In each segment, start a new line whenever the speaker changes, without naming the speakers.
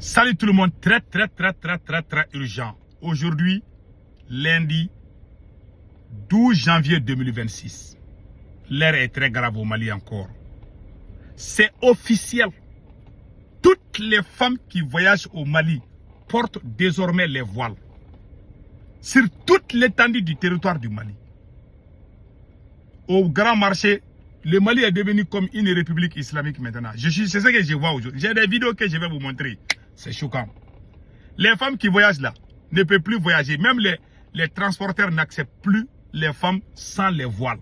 Salut tout le monde, très urgent. Aujourd'hui, lundi 12 janvier 2026. L'heure est très grave au Mali encore. C'est officiel. Toutes les femmes qui voyagent au Mali portent désormais les voiles. Sur toute l'étendue du territoire du Mali. Au grand marché, le Mali est devenu comme une république islamique maintenant. C'est ce que je vois aujourd'hui. J'ai des vidéos que je vais vous montrer. C'est choquant. Les femmes qui voyagent là ne peuvent plus voyager. Même les transporteurs n'acceptent plus les femmes sans les voiles.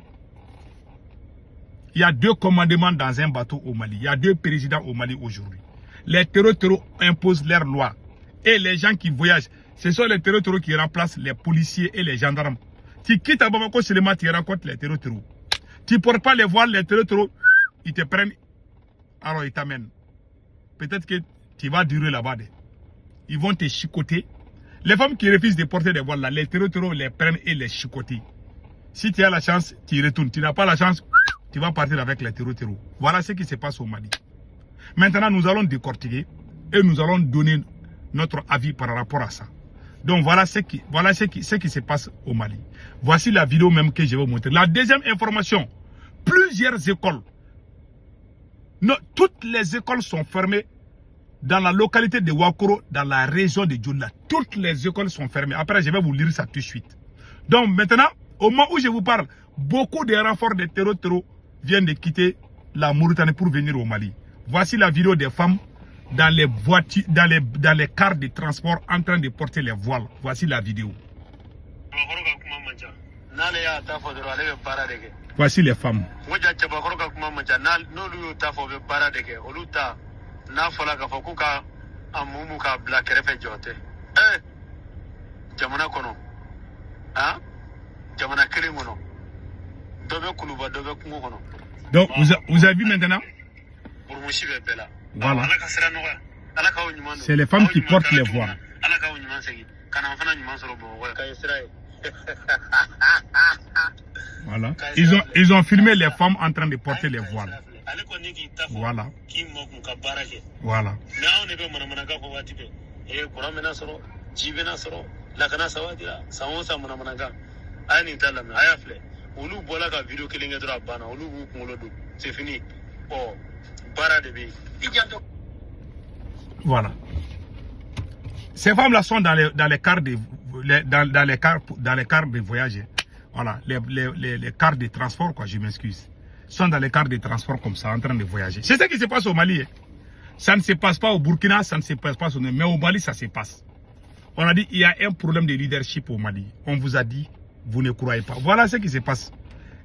Il y a 2 commandements dans un bateau au Mali. Il y a 2 présidents au Mali aujourd'hui. Les terreaux imposent leurs lois. Et les gens qui voyagent, ce sont les terreaux qui remplacent les policiers et les gendarmes. Tu quittes à Bamako seulement, tu rencontres les terreaux. Tu ne portes pas les voiles, les terreaux, ils te prennent, alors ils t'amènent. Peut-être que tu vas durer là-bas. Ils vont te chicoter. Les femmes qui refusent de porter des voiles, là, les terreaux les prennent et les chicoter. Si tu as la chance, tu retournes. Tu n'as pas la chance, tu vas partir avec les terreaux. Voilà ce qui se passe au Mali. Maintenant, nous allons décortiquer et nous allons donner notre avis par rapport à ça. Donc voilà ce qui se passe au Mali. Voici la vidéo même que je vais vous montrer. La deuxième information, plusieurs écoles, toutes les écoles sont fermées dans la localité de Wakoro, dans la région de Djoula. Toutes les écoles sont fermées. Après, je vais vous lire ça tout de suite. Donc maintenant, au moment où je vous parle, beaucoup de renforts de terreaux viennent de quitter la Mauritanie pour venir au Mali. Voici la vidéo des femmes dans les voitures, dans les cars de transport en train de porter les voiles. Voici la vidéo. Voici les femmes. Donc vous avez vu maintenant? Voilà. C'est les femmes qui portent les voiles. Voilà. Ils ont filmé les femmes en train de porter les voiles. Voilà. Voilà.
C'est fini.
Voilà. Ces femmes-là sont dans les cars de voyage. Voilà, les cars de transport, quoi, je m'excuse. Sont dans les cars de transport comme ça, en train de voyager. C'est ce qui se passe au Mali. Ça ne se passe pas au Burkina, ça ne se passe pas au Niger, mais au Mali, ça se passe. On a dit il y a un problème de leadership au Mali. On vous a dit, vous ne croyez pas. Voilà ce qui se passe.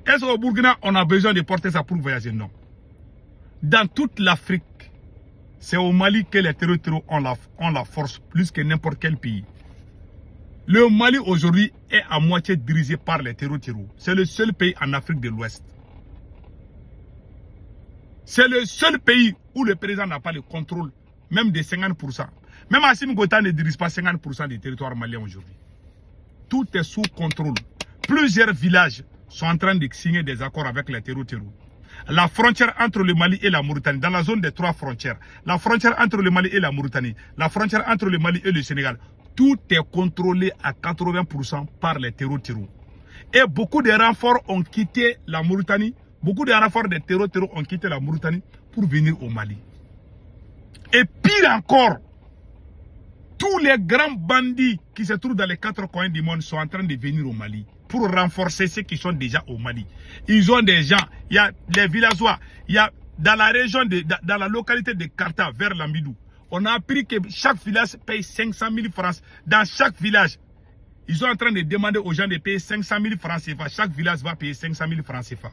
Est-ce qu'au Burkina, on a besoin de porter ça pour voyager? Non. Dans toute l'Afrique, c'est au Mali que les terreaux ont la force plus que n'importe quel pays. Le Mali aujourd'hui est à moitié dirigé par les terreaux. C'est le seul pays en Afrique de l'Ouest. C'est le seul pays où le président n'a pas le contrôle, même de 50%. Même Assimi Goïta ne dirige pas 50% du territoire malien aujourd'hui. Tout est sous contrôle. Plusieurs villages sont en train de signer des accords avec les terreaux. La frontière entre le Mali et la Mauritanie, dans la zone des 3 frontières, la frontière entre le Mali et la Mauritanie, la frontière entre le Mali et le Sénégal, tout est contrôlé à 80% par les terreaux. Et beaucoup de renforts ont quitté la Mauritanie, beaucoup de renforts des terreaux ont quitté la Mauritanie pour venir au Mali. Et pire encore, tous les grands bandits qui se trouvent dans les 4 coins du monde sont en train de venir au Mali pour renforcer ceux qui sont déjà au Mali. Ils ont des gens, il y a les villageois, il y a dans la région, dans la localité de Karta, vers Lambidou, on a appris que chaque village paye 500 000 francs. Dans chaque village, ils sont en train de demander aux gens de payer 500 000 francs CFA. Chaque village va payer 500 000 francs CFA.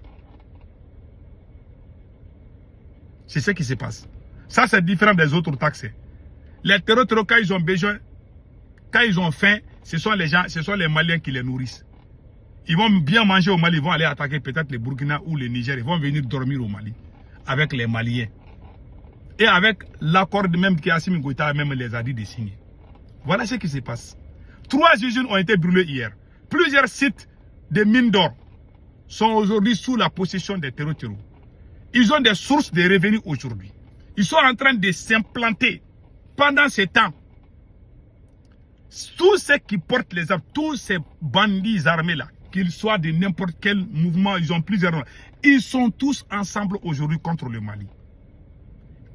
C'est ce qui se passe. Ça, c'est différent des autres taxes. Les terreaux, quand ils ont besoin, quand ils ont faim, ce sont les gens, ce sont les Maliens qui les nourrissent. Ils vont bien manger au Mali, ils vont aller attaquer peut-être le Burkina ou le Niger. Ils vont venir dormir au Mali avec les Maliens. Et avec l'accord même qu'Assimi Goïta même les a dit de signer. Voilà ce qui se passe. 3 usines ont été brûlées hier. Plusieurs sites de mines d'or sont aujourd'hui sous la possession des terreaux. Ils ont des sources de revenus aujourd'hui. Ils sont en train de s'implanter pendant ces temps, tous ceux qui portent les armes, tous ces bandits armés-là, qu'ils soient de n'importe quel mouvement, ils ont plusieurs noms, ils sont tous ensemble aujourd'hui contre le Mali.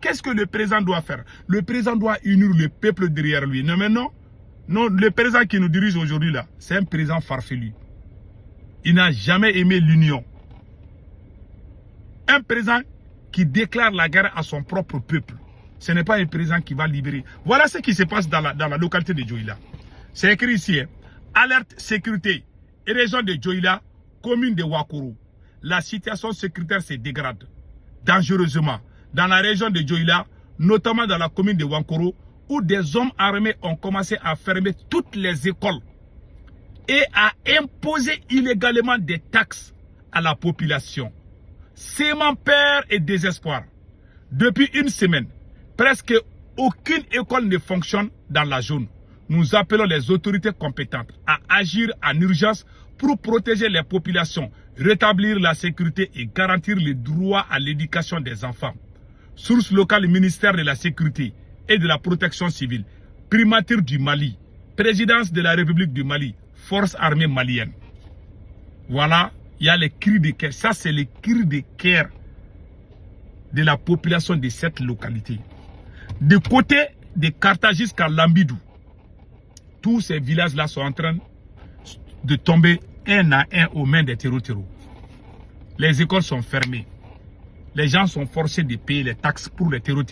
Qu'est-ce que le président doit faire? Le président doit unir le peuple derrière lui. Non, mais non. Non, le président qui nous dirige aujourd'hui là, c'est un président farfelu. Il n'a jamais aimé l'union. Un président qui déclare la guerre à son propre peuple. Ce n'est pas un président qui va libérer. Voilà ce qui se passe dans la localité de Dioïla. C'est écrit ici. Hein. Alerte sécurité. Région de Dioïla, commune de Wakoro. La situation sécuritaire se dégrade dangereusement dans la région de Dioïla, notamment dans la commune de Wakoro, où des hommes armés ont commencé à fermer toutes les écoles et à imposer illégalement des taxes à la population. Sémant peur et désespoir. Depuis une semaine, presque aucune école ne fonctionne dans la zone. Nous appelons les autorités compétentes à agir en urgence pour protéger les populations, rétablir la sécurité et garantir le droit à l'éducation des enfants. Source locale, ministère de la Sécurité et de la Protection civile, primature du Mali, présidence de la République du Mali, forces armées maliennes. Voilà, il y a les cris de guerre. Ça, c'est les cris de guerre de la population de cette localité. De côté de Karta jusqu'à Lambidou, tous ces villages-là sont en train de tomber un à un aux mains des terreaux. Les écoles sont fermées. Les gens sont forcés de payer les taxes pour les terreaux.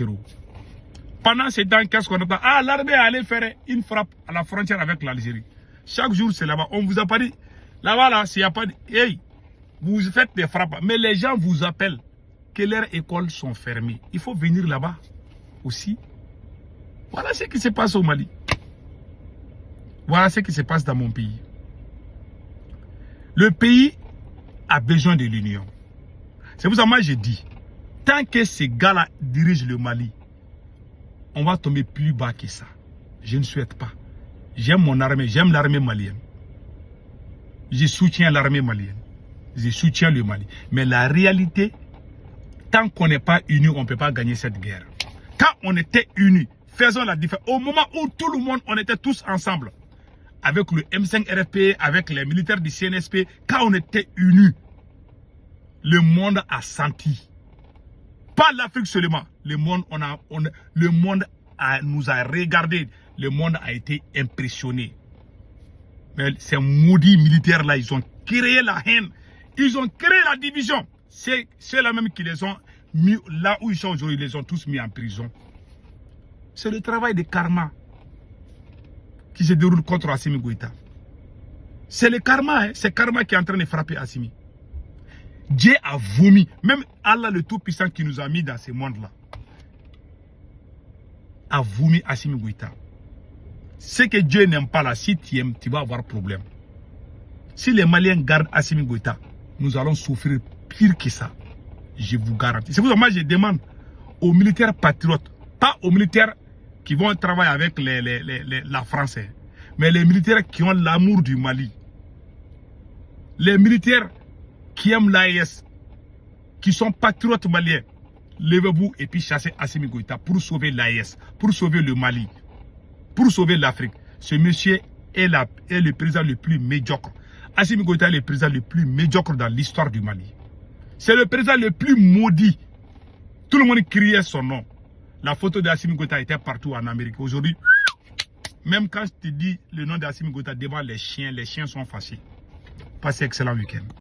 Pendant ce temps, qu'est-ce qu'on entend? Ah, l'armée allait faire une frappe à la frontière avec l'Algérie. Chaque jour, c'est là-bas. On vous a pas dit. Là-bas, là, s'il n'y a pas de... Hey, vous faites des frappes. Mais les gens vous appellent que leurs écoles sont fermées. Il faut venir là-bas aussi. Voilà ce qui se passe au Mali. Voilà ce qui se passe dans mon pays. Le pays a besoin de l'union. C'est pour ça que moi je dis, tant que ces gars-là dirigent le Mali, on va tomber plus bas que ça. Je ne souhaite pas. J'aime mon armée, j'aime l'armée malienne. Je soutiens l'armée malienne. Je soutiens le Mali. Mais la réalité, tant qu'on n'est pas unis, on ne peut pas gagner cette guerre. Quand on était unis, faisons la différence. Au moment où tout le monde, on était tous ensemble, avec le M5 RFP, avec les militaires du CNSP, quand on était unis, le monde a senti. Pas l'Afrique seulement. Le monde, nous a regardé. Le monde a été impressionné. Mais ces maudits militaires-là, ils ont créé la haine. Ils ont créé la division. C'est ceux-là même qui les ont mis là où ils sont aujourd'hui. Ils les ont tous mis en prison. C'est le travail de karma qui se déroule contre Assimi Goïta. C'est le karma. Hein? C'est karma qui est en train de frapper Assimi. Dieu a vomi. Même Allah le Tout-Puissant qui nous a mis dans ce monde-là a vomi Assimi Goïta. Ce que Dieu n'aime pas là, si tu aimes, tu vas avoir problème. Si les Maliens gardent Assimi Goïta, nous allons souffrir pire que ça. Je vous garantis. C'est pour ça que moi je demande aux militaires patriotes, pas aux militaires qui vont travailler avec la France, mais les militaires qui ont l'amour du Mali. Les militaires qui aiment l'AES, qui sont patriotes maliens, levez-vous et puis chassez Assimi Goïta pour sauver l'AES, pour sauver le Mali, pour sauver l'Afrique. Ce monsieur est le président le plus médiocre. Assimi Goïta est le président le plus médiocre dans l'histoire du Mali. C'est le président le plus maudit. Tout le monde criait son nom. La photo d'Assimi Goïta était partout en Amérique. Aujourd'hui, même quand je te dis le nom d'Assimi Goïta devant les chiens sont fâchés. Passez un excellent week-end.